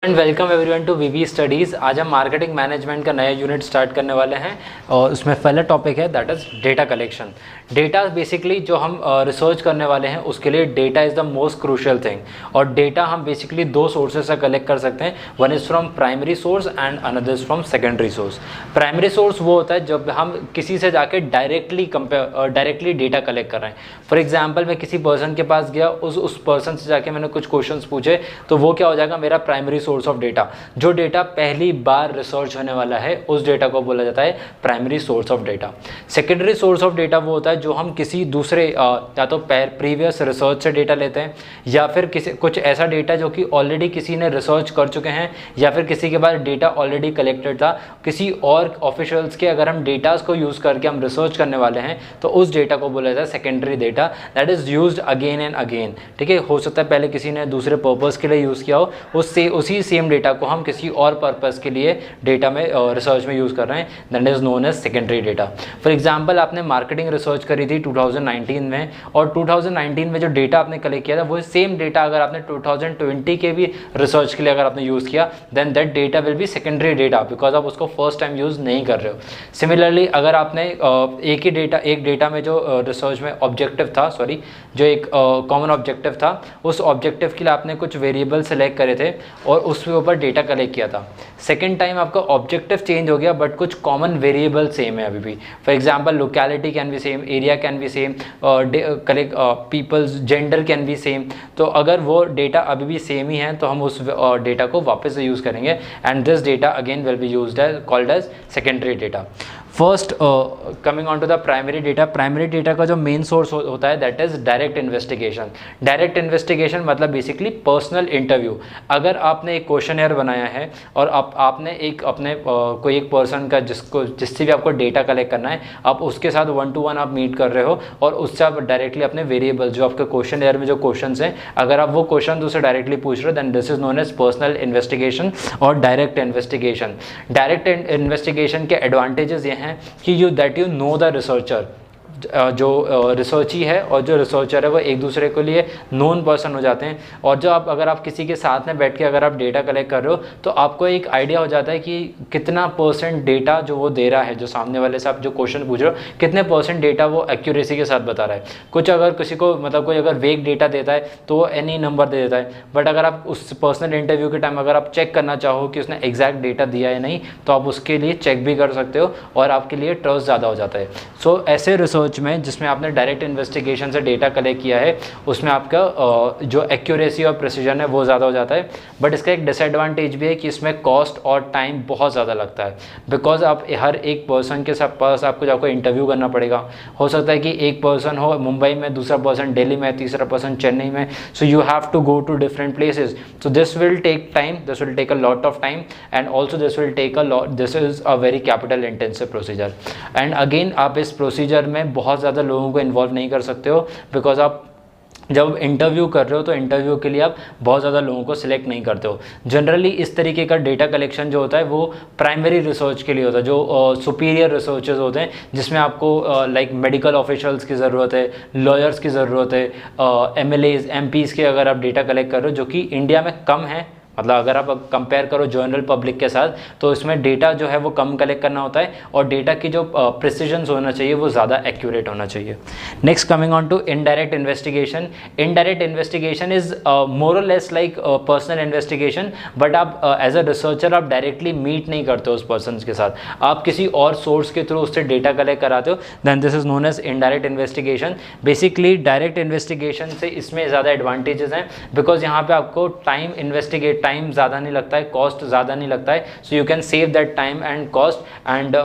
And welcome everyone to VV studies. आज हम marketing management का नया यूनिट स्टार्ट करने वाले हैं और उसमें पहला टॉपिक है that is data collection. Data basically जो हम रिसर्च करने वाले हैं उसके लिए data is the most crucial thing. और डेटा हम बेसिकली दो सोर्सेज से कलेक्ट कर सकते हैं, one is from primary source and another is from secondary source. Primary source वो होता है जब हम किसी से जाके डायरेक्टली डेटा कलेक्ट कर रहे हैं। फॉर एग्जाम्पल मैं किसी पर्सन के पास गया, उस पर्सन से जाके मैंने कुछ क्वेश्चन पूछे, तो वो क्या हो जाएगा, मेरा प्राइमरी सोर्स ऑफ डेटा। जो डेटा पहली बार रिसर्च होने वाला है उस डेटा को बोला जाता है primary source of data. Secondary source of data वो होता है जो हम किसी दूसरे या तो प्रीवियस रिसर्च से डेटा लेते हैं या फिर कुछ ऐसा डेटा जो कि ऑलरेडी किसी ने रिसर्च कर चुके हैं या फिर किसी के पास डेटा ऑलरेडी कलेक्टेड था, किसी और ऑफिशियल्स के अगर हम डेटास को यूज़ करके हम रिसर्च करने वाले हैं तो उस डेटा को बोला जाता है secondary data, that is used again and again. ठीक है, हो सकता है पहले किसी ने दूसरे पर्पज़ के लिए यूज़ किया हो, उसी सेम डेटा को हम किसी और पर्पज़ के लिए डेटा में रिसर्च में यूज़ कर रहे हैं, that is known as secondary data. For example आपने मार्केटिंग रिसर्च करी थी 2019 में, और 2019 में जो डेटा आपने कलेक्ट किया था वो सेम डेटा अगर आपने 2020 के भी रिसर्च के लिए अगर आपने यूज़ किया, then that data will be secondary data because आप उसको फर्स्ट टाइम यूज़ नहीं कर रहे हो। सिमिलरली अगर आपने एक डेटा में जो रिसर्च में ऑब्जेक्टिव था, जो एक कॉमन ऑब्जेक्टिव था, उस ऑब्जेक्टिव के लिए आपने कुछ वेरिएबल सेलेक्ट करे थे और उसके ऊपर डेटा कलेक्ट किया था। सेकेंड टाइम आपका ऑब्जेक्टिव चेंज हो गया बट कुछ कॉमन वेरिएबल सेम है अभी भी। For example locality can be same, area can be same, collect people's gender can be same. तो अगर वो डेटा अभी भी सेम ही है तो हम उस डेटा को वापस से यूज़ करेंगे and this data again will be used as called as secondary data. First coming on to the primary data. Primary data का जो मेन सोर्स होता है that is direct investigation. Direct investigation मतलब basically personal interview. अगर आपने एक questionnaire बनाया है और आपने कोई एक पर्सन का जिससे भी आपको डेटा कलेक्ट करना है, आप उसके साथ 1-to-1 आप मीट कर रहे हो और उससे आप डायरेक्टली अपने वेरिएबल जो आपके क्वेश्चनर में जो क्वेश्चन हैं, अगर आप वो क्वेश्चन उससे डायरेक्टली पूछ रहे हो then this is known as personal investigation और डायरेक्ट इन्वेस्टिगेशन। डायरेक्ट इन्वेस्टिगेशन के एडवांटेजेस ये हैं कि यू नो द रिसर्चर, जो रिसर्ची है और जो रिसर्चर है वो एक दूसरे के लिए नोन पर्सन हो जाते हैं। और जो अगर आप किसी के साथ में बैठ के अगर आप डेटा कलेक्ट कर रहे हो तो आपको एक आइडिया हो जाता है कि कितना परसेंट डेटा जो वो दे रहा है, जो सामने वाले से आप जो क्वेश्चन पूछ रहे हो कितने परसेंट डेटा वो एक्यूरेसी के साथ बता रहा है। कुछ अगर किसी को कोई अगर वेग डेटा देता है तो वो एनी नंबर दे देता है, बट अगर आप उस पर्सनल इंटरव्यू के टाइम अगर आप चेक करना चाहो कि उसने एग्जैक्ट डेटा दिया है नहीं, तो आप उसके लिए चेक भी कर सकते हो और आपके लिए ट्रस्ट ज़्यादा हो जाता है। सो ऐसे रिसर्च में जिसमें आपने डायरेक्ट इन्वेस्टिगेशन से डेटा कलेक्ट किया है उसमें आपका जो एक्यूरेसी और प्रिसीजन है वो ज़्यादा हो जाता है। बट इसका एक डिसएडवांटेज भी है कि इसमें कॉस्ट और टाइम बहुत ज़्यादा लगता है बिकॉज आप हर एक पर्सन के पास आपको इंटरव्यू करना पड़ेगा। हो सकता है कि एक पर्सन हो मुंबई में, दूसरा पर्सन दिल्ली में, तीसरा पर्सन चेन्नई में, so you have to go to different places. So this will take time, this will take a lot of time and also this is a very capital intensive procedure. And again आप इस procedure में बहुत ज़्यादा लोगों को involve नहीं कर सकते हो बिकॉज आप जब इंटरव्यू कर रहे हो तो इंटरव्यू के लिए आप बहुत ज़्यादा लोगों को सिलेक्ट नहीं करते हो। जनरली इस तरीके का डेटा कलेक्शन जो होता है वो प्राइमरी रिसर्च के लिए होता है, जो सुपीरियर रिसर्चर्स होते हैं जिसमें आपको लाइक मेडिकल ऑफिशियल्स की ज़रूरत है, लॉयर्स की ज़रूरत है, MLAs MPs के अगर आप डेटा कलेक्ट कर रहे हो जो कि इंडिया में कम है। मतलब अगर आप कंपेयर करो जनरल पब्लिक के साथ तो इसमें डेटा जो है वो कम कलेक्ट करना होता है और डेटा की जो प्रिसीजन होना चाहिए वो ज़्यादा एक्यूरेट होना चाहिए। Next coming on to indirect investigation. Indirect investigation is more or less like personal investigation, but आप एज अ रिसर्चर आप डायरेक्टली मीट नहीं करते हो उस पर्सन के साथ, आप किसी और सोर्स के थ्रू उससे डेटा कलेक्ट कराते हो, then this is known as indirect investigation. Basically direct investigation से इसमें ज़्यादा एडवांटेजेस हैं बिकॉज यहाँ पे आपको टाइम ज़्यादा नहीं लगता है, कॉस्ट ज़्यादा नहीं लगता है, so you can save that time and cost and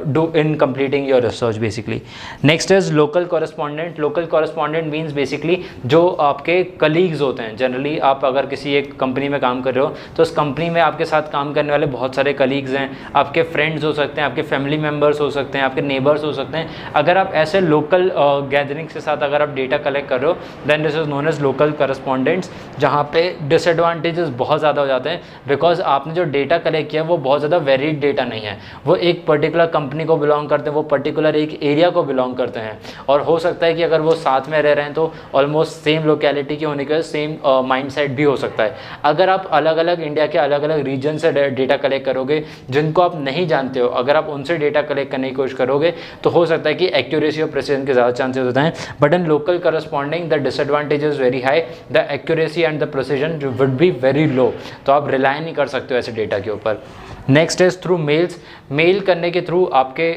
do in completing your research basically. Next is local correspondent. Local correspondent means basically जो आपके कलीग्स होते हैं। जनरली आप अगर किसी एक कंपनी में काम कर रहे हो तो उस कंपनी में आपके साथ काम करने वाले बहुत सारे कलीग्स हैं, आपके फ्रेंड्स हो सकते हैं, आपके फैमिली मेम्बर्स हो सकते हैं, आपके नेबर्स हो सकते हैं। अगर आप ऐसे लोकल गैदरिंग्स के साथ अगर आप डेटा कलेक्ट कर रहे हो then this is known as local correspondents, जहाँ पे डिसएडवांटेजेस बहुत ज़्यादा हो जाते हैं, बिकॉज आपने जो डेटा कलेक्ट किया वो बहुत ज़्यादा वेरिड डेटा नहीं है, वो एक पर्टिकुलर कंपनी को बिलोंग करते हैं, वो पर्टिकुलर एक एरिया को बिलोंग करते हैं, और हो सकता है कि अगर वो साथ में रह रहे हैं तो ऑलमोस्ट सेम लोकेलिटी के होने के सेम माइंडसेट भी हो सकता है। अगर आप अलग अलग इंडिया के अलग अलग रीजन से डेटा कलेक्ट करोगे जिनको आप नहीं जानते हो, अगर आप उनसे डेटा कलेक्ट करने की कोशिश करोगे तो हो सकता है कि एक्यूरेसी और प्रिसीजन के ज़्यादा चांसेस होते हैं, but in local corresponding the disadvantage is very high, the accuracy and the precision would be very low, तो आप रिलाई नहीं कर सकते हो ऐसे डेटा के ऊपर। Next is through mails, mail करने के थ्रू आपके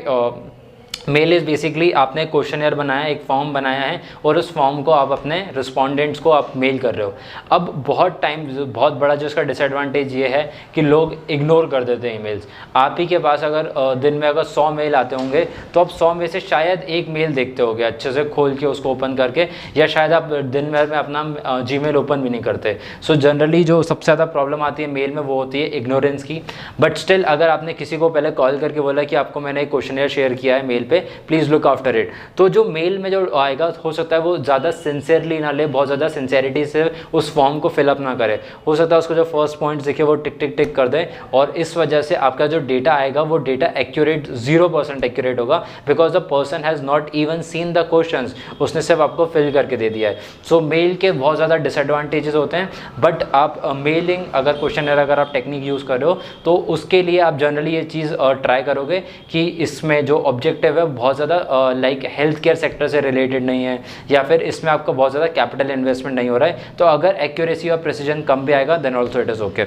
मेल इज़ बेसिकली आपने क्वेश्चनर बनाया, एक फॉर्म बनाया है और उस फॉर्म को आप अपने रिस्पोंडेंट्स को आप मेल कर रहे हो। अब बहुत बड़ा जो इसका डिसएडवांटेज ये है कि लोग इग्नोर कर देते हैं ईमेल्स। आप ही के पास अगर दिन में अगर 100 मेल आते होंगे तो आप 100 में से शायद एक मेल देखते होगे अच्छे से खोल के उसको ओपन करके, या शायद आप दिन भर में अपना जीमेल ओपन भी नहीं करते। सो जनरली जो सबसे ज़्यादा प्रॉब्लम आती है मेल में वो होती है इग्नोरेंस की। बट स्टिल अगर आपने किसी को पहले कॉल करके बोला कि आपको मैंने एक क्वेश्चनर शेयर किया है mail, please look after it, तो जो मेल में जो आएगा हो सकता है वो ज़्यादा सिंसियरली ना ले, बहुत ज़्यादा सिंसियरिटी से उस फॉर्म को फिलअप ना करे। हो सकता है उसको जो फर्स्ट पॉइंट्स दिखे वो टिक टिक टिक कर दे, और इस वजह से आपका जो डेटा आएगा वो डेटा एक्यूरेट 0% एक्यूरेट होगा, because the person has not even seen the questions, उसने सिर्फ आपको फिल करके दे दिया है। सो मेल के बहुत ज़्यादा डिसएडवांटेजेस होते हैं, बट आप मेलिंग अगर क्वेश्चनर अगर आप टेक्निक यूज़ कर रहे हो तो उसके लिए आप जनरली ये चीज़ ट्राई करोगे कि इसमें जो ऑब्जेक्टिव है बहुत ज़्यादा लाइक हेल्थ केयर सेक्टर से रिलेटेड नहीं है, या फिर इसमें आपका बहुत ज़्यादा कैपिटल इन्वेस्टमेंट नहीं हो रहा है, तो अगर एक्यूरेसी और प्रिसीजन कम भी आएगा then also it is okay.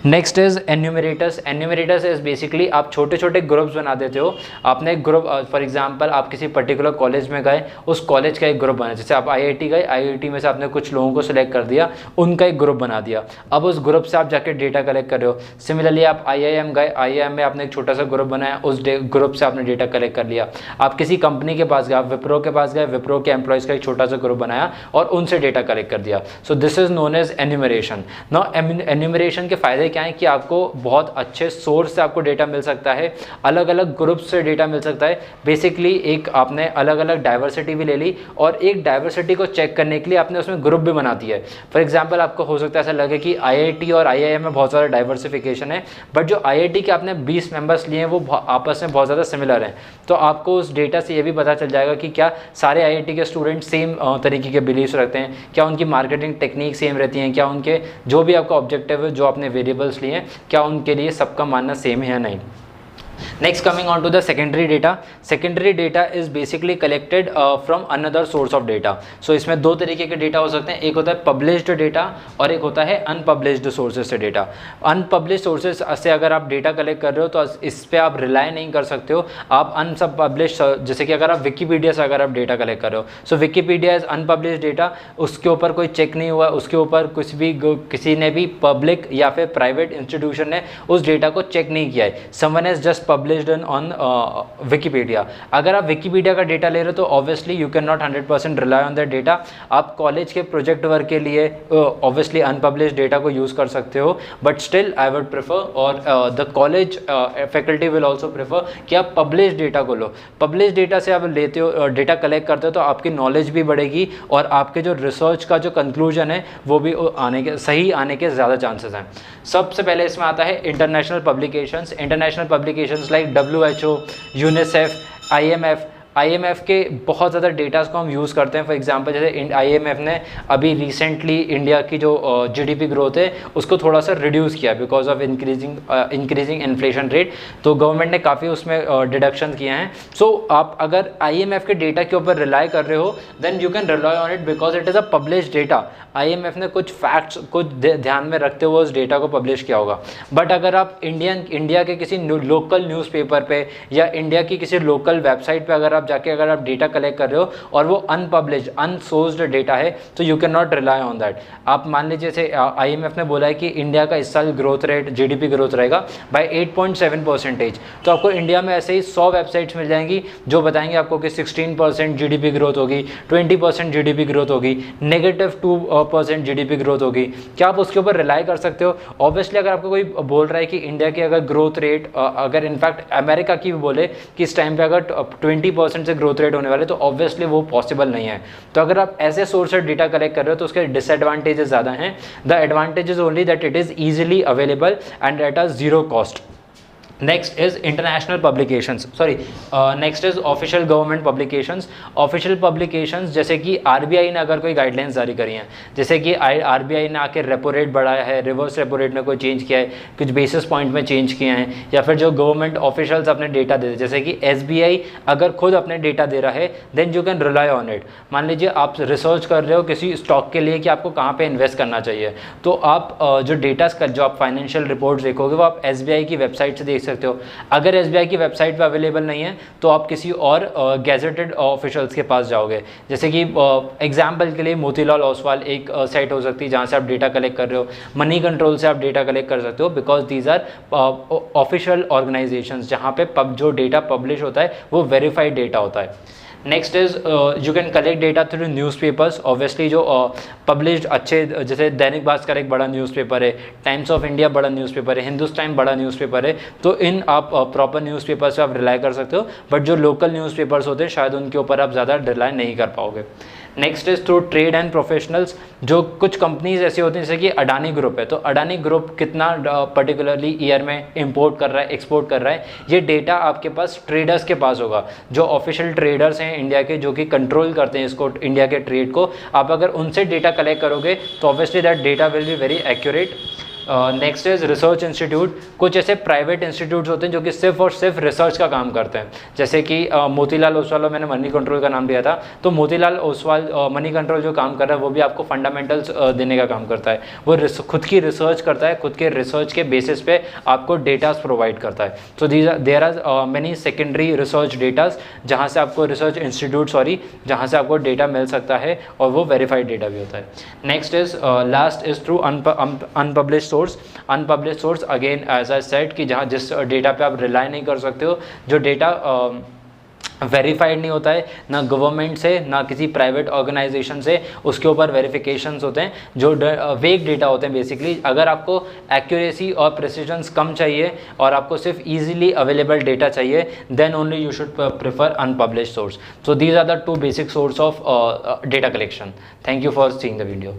Next is enumerators. Enumerators is basically आप छोटे छोटे ग्रुप्स बना देते हो। आपने एक ग्रुप फॉर एग्जांपल आप किसी पर्टिकुलर कॉलेज में गए, उस कॉलेज का एक ग्रुप बना, जैसे आप आईआईटी गए, आईआईटी में से आपने कुछ लोगों को सिलेक्ट कर दिया, उनका एक ग्रुप बना दिया, अब उस ग्रुप से आप जाके डेटा कलेक्ट कर रहे हो। सिमिलरली आप आईआईएम गए, आईआईएम में आपने एक छोटा सा ग्रुप बनाया, उस ग्रुप से आपने डेटा कलेक्ट कर लिया। आप किसी कंपनी के पास गए, आप विप्रो के पास गए, विप्रो के एम्प्लॉयज़ का एक छोटा सा ग्रुप बनाया और उनसे डेटा कलेक्ट कर दिया। So this is known as enumeration. Now enumeration के फायदे क्या हैं कि आपको बहुत अच्छे सोर्स से आपको डेटा मिल सकता है, अलग अलग ग्रुप से डेटा मिल सकता है। बेसिकली एक आपने अलग अलग डाइवर्सिटी भी ले ली, और एक डाइवर्सिटी को चेक करने के लिए आपने उसमें ग्रुप भी बना दिया है। फॉर एग्जांपल आपको हो सकता है ऐसा लगे कि आईआईटी और आईआईएम में बहुत ज़्यादा डाइवर्सिफिकेशन है, बट जो आईआईटी के आपने 20 मेंबर्स लिए हैं वो आपस में बहुत ज़्यादा सिमिलर हैं, तो आपको उस डेटा से ये भी पता चल जाएगा कि क्या सारे आईआईटी के स्टूडेंट सेम तरीके के बिलीव्स रखते हैं, क्या उनकी मार्केटिंग टेक्निक सेम रहती हैं, क्या उनके जो भी आपका ऑब्जेक्टिव है, जो आपने वेरिएबल्स लिए हैं, क्या उनके लिए सबका मानना सेम है या नहीं। Next, coming on to the secondary data. Secondary data is basically collected from another source of data. So इसमें दो तरीके के डेटा हो सकते हैं, एक होता है published data और एक होता है unpublished sources से डेटा। Unpublished sources से अगर आप डेटा कलेक्ट कर रहे हो तो इस पर आप रिलाई नहीं कर सकते हो। आप unpublished, जैसे कि अगर आप विकीपीडिया से अगर आप डेटा कलेक्ट कर रहे हो, सो विकीपीडिया इज अनपब्लिश्ड डेटा, उसके ऊपर कोई चेक नहीं हुआ, उसके ऊपर किसी ने भी पब्लिक या फिर प्राइवेट इंस्टीट्यूशन ने उस डेटा को चेक नहीं किया है। Someone has just published on Wikipedia. अगर आप विकीपीडिया का डेटा ले रहे हो तो obviously you can not 100% rely on that data. आप कॉलेज के प्रोजेक्ट वर्क के लिए ऑब्वियसली अनपब्लिश्ड डेटा को यूज़ कर सकते हो, but still I would prefer और the college faculty will also prefer कि आप पब्लिश डेटा को लो। पब्लिश डेटा से आप लेते हो, डेटा कलेक्ट करते हो, तो आपकी नॉलेज भी बढ़ेगी और आपके जो रिसर्च का जो कंक्लूजन है वो भी सही आने के ज़्यादा चांसेस हैं। सबसे पहले इसमें आता है international publications. International publications like WHO, UNICEF, IMF के बहुत ज़्यादा डेटास को हम यूज़ करते हैं। फॉर एग्जांपल जैसे IMF ने अभी रिसेंटली इंडिया की जो GDP ग्रोथ है उसको थोड़ा सा रिड्यूस किया because of increasing inflation rate, तो गवर्नमेंट ने काफ़ी उसमें डिडक्शन किए हैं। सो आप अगर IMF के डेटा के ऊपर रिलाई कर रहे हो then you can rely on it because it is a publish data. IMF ने कुछ फैक्ट्स को ध्यान में रखते हुए उस डेटा को पब्लिश किया होगा। बट अगर आप इंडिया के किसी लोकल न्यूज़पेपर पे या इंडिया की किसी लोकल वेबसाइट पे अगर आप डेटा कलेक्ट कर रहे हो और वो अनपब्लिश्ड अनसोर्स्ड डेटा है तो you can not rely on that. आप मान लीजिए जैसे IMF ने बोला है कि इंडिया का इस साल ग्रोथ रेट GDP ग्रोथ रहेगा बाय 8.7%, तो आपको इंडिया में ऐसे ही 100 वेबसाइट्स मिल जाएंगी जो बताएंगे आपको कि 16% GDP ग्रोथ होगी, 20% GDP ग्रोथ होगी, -2% GDP ग्रोथ होगी। क्या आप उसके ऊपर रिलाई कर सकते हो? ऑब्वियसली अगर आपको कोई बोल रहा है कि इंडिया की अगर ग्रोथ रेट अगर इनफैक्ट अमेरिका की भी बोले कि इस टाइम पे अगर 20% 10% से ग्रोथ रेट होने वाले, तो ऑब्वियसली वो पॉसिबल नहीं है। तो अगर आप ऐसे सोर्स से डेटा कलेक्ट कर रहे हो तो उसके डिसएडवांटेजेस ज़्यादा हैं। The advantage is only that it is easily available and at a zero cost. Next is international publications, next is official government publications. Official publications जैसे कि आरबीआई ने अगर कोई गाइडलाइंस जारी करी हैं, जैसे कि आरबीआई ने आके रेपो रेट बढ़ाया है, रिवर्स रेपो रेट में कोई चेंज किया है, कुछ बेसिस पॉइंट में चेंज किए हैं, या फिर जो गवर्नमेंट ऑफिशियल्स अपने डेटा देते हैं, जैसे कि एसबीआई अगर खुद अपने डेटा दे रहा है, then you can rely on it. मान लीजिए आप रिसर्च कर रहे हो किसी स्टॉक के लिए कि आपको कहाँ पे इन्वेस्ट करना चाहिए, तो आप जो डेटा जो आप फाइनेंशियल रिपोर्ट्स देखोगे वो आप एसबीआई की वेबसाइट से देख सकते हो। अगर एसबीआई की वेबसाइट पे अवेलेबल नहीं है तो आप किसी और गैजेटेड ऑफिशियल्स के पास जाओगे, जैसे कि एग्जांपल के लिए मोतीलाल ओसवाल एक साइट हो सकती है जहां से आप डेटा कलेक्ट कर रहे हो। मनी कंट्रोल से आप डेटा कलेक्ट कर सकते हो, because these are official organisations जहां पे जो डेटा पब्लिश होता है वो वेरीफाइड डेटा होता है। Next is you can collect data through newspapers. Obviously जो पब्लिश्ड अच्छे, जैसे दैनिक भास्कर एक बड़ा न्यूज़पेपर है, टाइम्स ऑफ इंडिया बड़ा न्यूज़पेपर है, हिंदुस्तान बड़ा न्यूज़पेपर है, तो इन आप प्रॉपर न्यूज़पेपर से आप रिलाई कर सकते हो। बट जो लोकल न्यूज़पेपर्स होते हैं शायद उनके ऊपर आप ज़्यादा रिलाई नहीं कर पाओगे। Next is through trade and professionals. जो कुछ कंपनीज ऐसी होती हैं जैसे कि अडानी ग्रुप है, तो अडानी ग्रुप कितना पर्टिकुलरली ईयर में इंपोर्ट कर रहा है, एक्सपोर्ट कर रहा है, ये डेटा आपके पास ट्रेडर्स के पास होगा। जो ऑफिशियल ट्रेडर्स हैं इंडिया के, जो कि कंट्रोल करते हैं इसको, इंडिया के ट्रेड को, आप अगर उनसे डेटा कलेक्ट करोगे तो obviously that data will be very accurate. Next is research institute. कुछ ऐसे प्राइवेट इंस्टीट्यूट्स होते हैं जो कि सिर्फ और सिर्फ रिसर्च का काम करते हैं, जैसे कि मोतीलाल ओसवाल, मैंने मनी कंट्रोल का नाम लिया था, तो मोतीलाल ओसवाल मनी कंट्रोल जो काम कर रहा है वो भी आपको फंडामेंटल्स देने का काम करता है। वो खुद की रिसर्च करता है, खुद के रिसर्च के बेसिस पे आपको डेटास प्रोवाइड करता है। So there are many secondary research datas जहाँ से आपको रिसर्च इंस्टीट्यूट जहाँ से आपको डेटा मिल सकता है, और वो वेरीफाइड डेटा भी होता है। Next is last is through unpublished unpublished source. Again as I said कि जहाँ जिस डेटा पे आप रिलाई नहीं कर सकते हो, जो डेटा वेरीफाइड नहीं होता है ना गवर्नमेंट से ना किसी प्राइवेट ऑर्गेनाइजेशन से, उसके ऊपर वेरिफिकेशंस होते हैं, जो वेग डेटा होते हैं बेसिकली। अगर आपको एक्यूरेसी और प्रिसीजन्स कम चाहिए और आपको सिर्फ इजीली अवेलेबल डेटा चाहिए, then only you should prefer unpublished source. So these are the two basic source of data collection. Thank you for seeing the video.